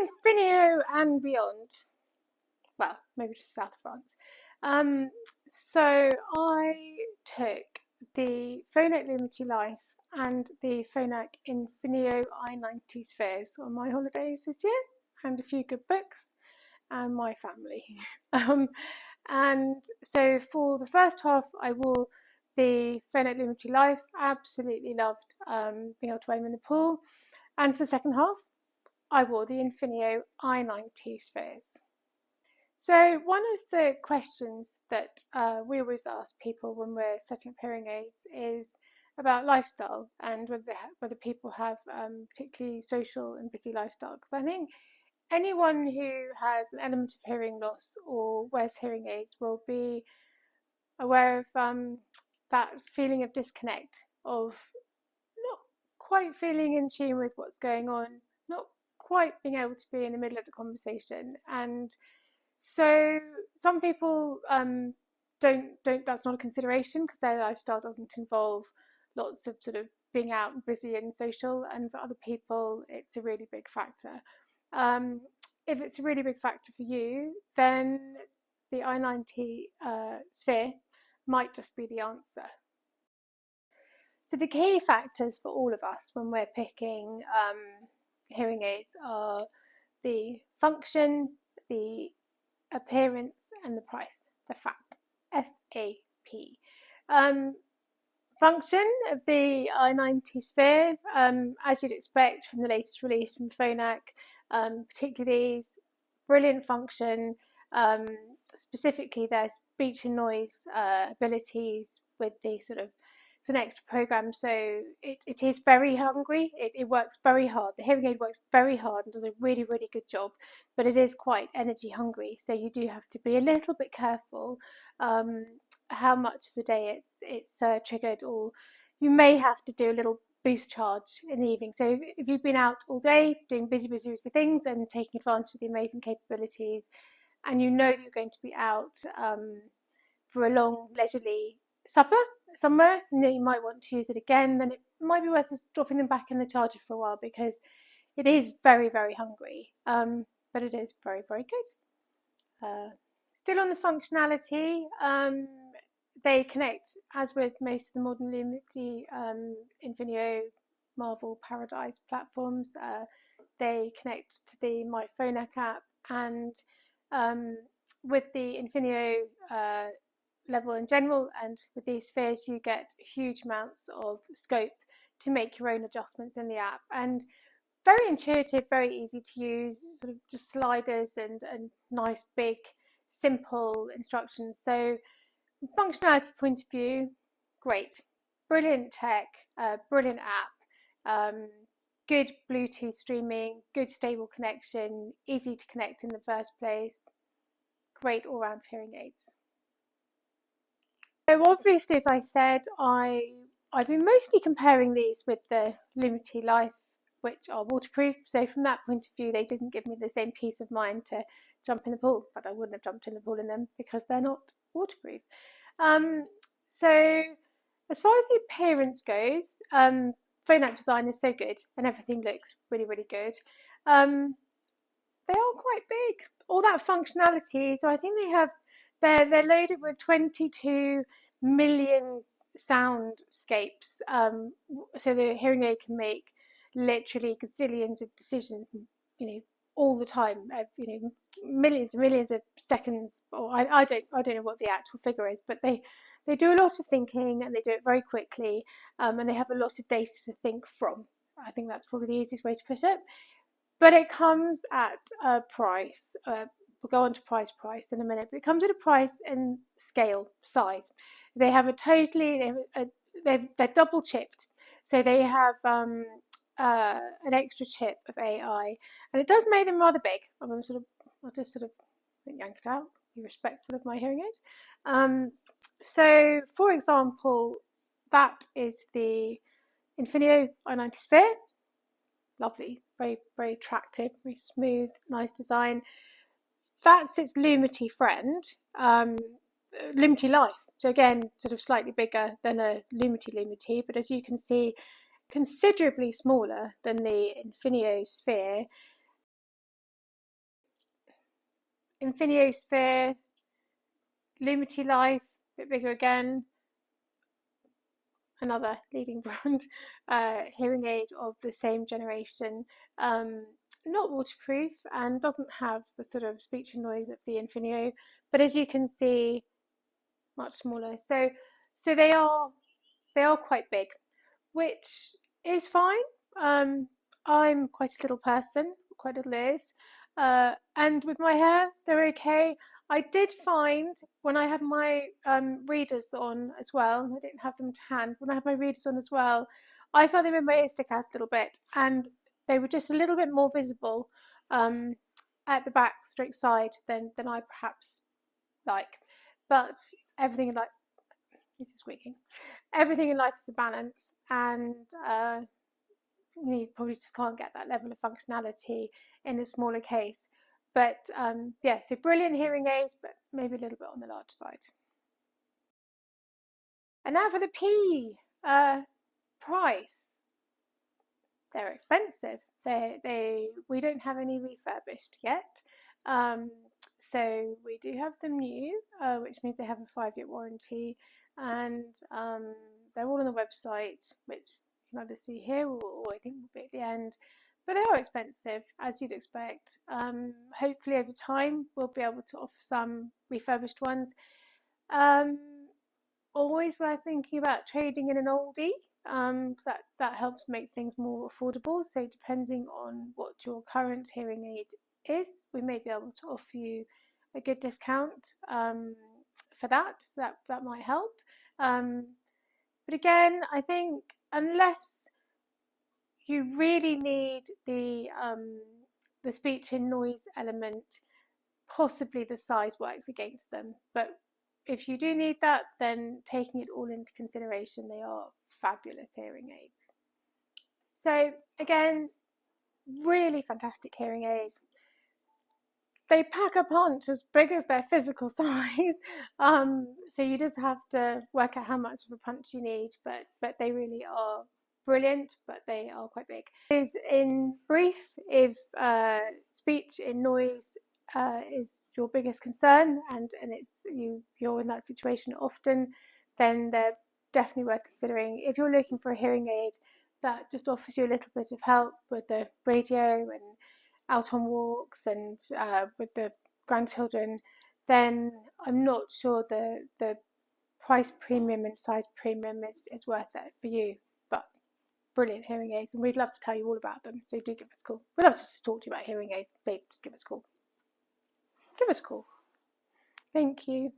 Infinio and beyond. Well, maybe just south of France. So I took the Phonak Life and the Phonak Infinio i90 spheres on my holidays this year, and a few good books, and my family. And so for the first half, I wore the Phonak Life. Absolutely loved being able to aim in the pool. And for the second half, I wore the Infinio i90 spheres. So one of the questions that we always ask people when we're setting up hearing aids is about lifestyle and whether people have particularly social and busy lifestyle. Because I think anyone who has an element of hearing loss or wears hearing aids will be aware of that feeling of disconnect, of not quite feeling in tune with what's going on, not quite being able to be in the middle of the conversation. And so some people don't that's not a consideration because their lifestyle doesn't involve lots of sort of being out and busy and social, and for other people it's a really big factor. If it's a really big factor for you, then the i90 sphere might just be the answer. So the key factors for all of us when we're picking hearing aids are the function, the appearance, and the price, the FAP, F-A-P. Function of the i90 sphere, as you'd expect from the latest release from Phonak, particularly these, brilliant function, specifically their speech and noise abilities with the sort of, it's an extra program, so it is very hungry. It works very hard. The hearing aid works very hard and does a really, really good job, but it is quite energy hungry, so you do have to be a little bit careful how much of the day it's triggered, or you may have to do a little boost charge in the evening. So if you've been out all day doing busy things and taking advantage of the amazing capabilities, and you know that you're going to be out for a long leisurely supper somewhere, and then you might want to use it again, then it might be worth just dropping them back in the charger for a while, because it is very, very hungry, but it is very, very good. Still on the functionality, they connect, as with most of the modern Lumity, Infinio, Marvel, Paradise platforms. They connect to the My Phonak app, and with the Infinio level in general, and with these spheres, you get huge amounts of scope to make your own adjustments in the app, and very intuitive, very easy to use, sort of just sliders and nice big simple instructions. So functionality point of view, great, brilliant tech, brilliant app, good Bluetooth streaming, good stable connection, easy to connect in the first place, great all-round hearing aids. So obviously, as I said, I've been mostly comparing these with the Lumity Life, which are waterproof. So from that point of view, they didn't give me the same peace of mind to jump in the pool, but I wouldn't have jumped in the pool in them because they're not waterproof. So as far as the appearance goes, Phonak design is so good and everything looks really, really good. They are quite big, all that functionality. So I think they're loaded with 22 million soundscapes. So the hearing aid can make literally gazillions of decisions, all the time, millions and millions of seconds, or I don't know what the actual figure is, but they do a lot of thinking, and they do it very quickly, and they have a lot of data to think from. I think that's probably the easiest way to put it. But it comes at a price. We'll go on to price in a minute, but it comes at a price and scale, size. They have they're double chipped, so they have an extra chip of AI, and it does make them rather big. I'll just sort of yank it out, be respectful of my hearing aid. So, for example, that is the Infinio i90 sphere. Lovely, very, very attractive, very smooth, nice design. That's its Lumity friend, Lumity Life. So again, sort of slightly bigger than a Lumity, but as you can see, considerably smaller than the Infinio sphere. Infinio Sphere, Lumity Life, a bit bigger again, another leading brand hearing aid of the same generation, not waterproof and doesn't have the sort of speech and noise of the Infinio, but as you can see, much smaller. So they are quite big, which is fine. I'm quite a little person, quite little ears, and with my hair, they're okay. I did find when I had my readers on as well, I didn't have them to hand, when I had my readers on as well, I found they made my ears stick out a little bit, and they were just a little bit more visible at the back, straight side, than I perhaps like. But everything in life, this is squeaking. Everything in life is a balance, and you probably just can't get that level of functionality in a smaller case. But yeah, so brilliant hearing aids, but maybe a little bit on the large side. And now for the P price. They're expensive. We don't have any refurbished yet. So we do have them new, which means they have a 5-year warranty, and they're all on the website, which you can either see here or I think will be at the end. But they are expensive, as you'd expect. Hopefully over time we'll be able to offer some refurbished ones. Always worth thinking about trading in an oldie, because that helps make things more affordable. So depending on what your current hearing aid is, we may be able to offer you a good discount for that. So that might help. But again, I think unless you really need the speech and noise element, possibly the size works against them. But if you do need that, then taking it all into consideration, they are fabulous hearing aids. So again, really fantastic hearing aids. They pack a punch as big as their physical size, so you just have to work out how much of a punch you need, but they really are brilliant, but they are quite big. In brief, if speech and noise is your biggest concern, and you're in that situation often, then they're definitely worth considering. If you're looking for a hearing aid that just offers you a little bit of help with the radio and out on walks and with the grandchildren, then I'm not sure the price premium and size premium is worth it for you. But brilliant hearing aids, and we'd love to tell you all about them, so do give us a call. We'd love to just talk to you about hearing aids. Babe, just give us a call. Give us a call. Thank you.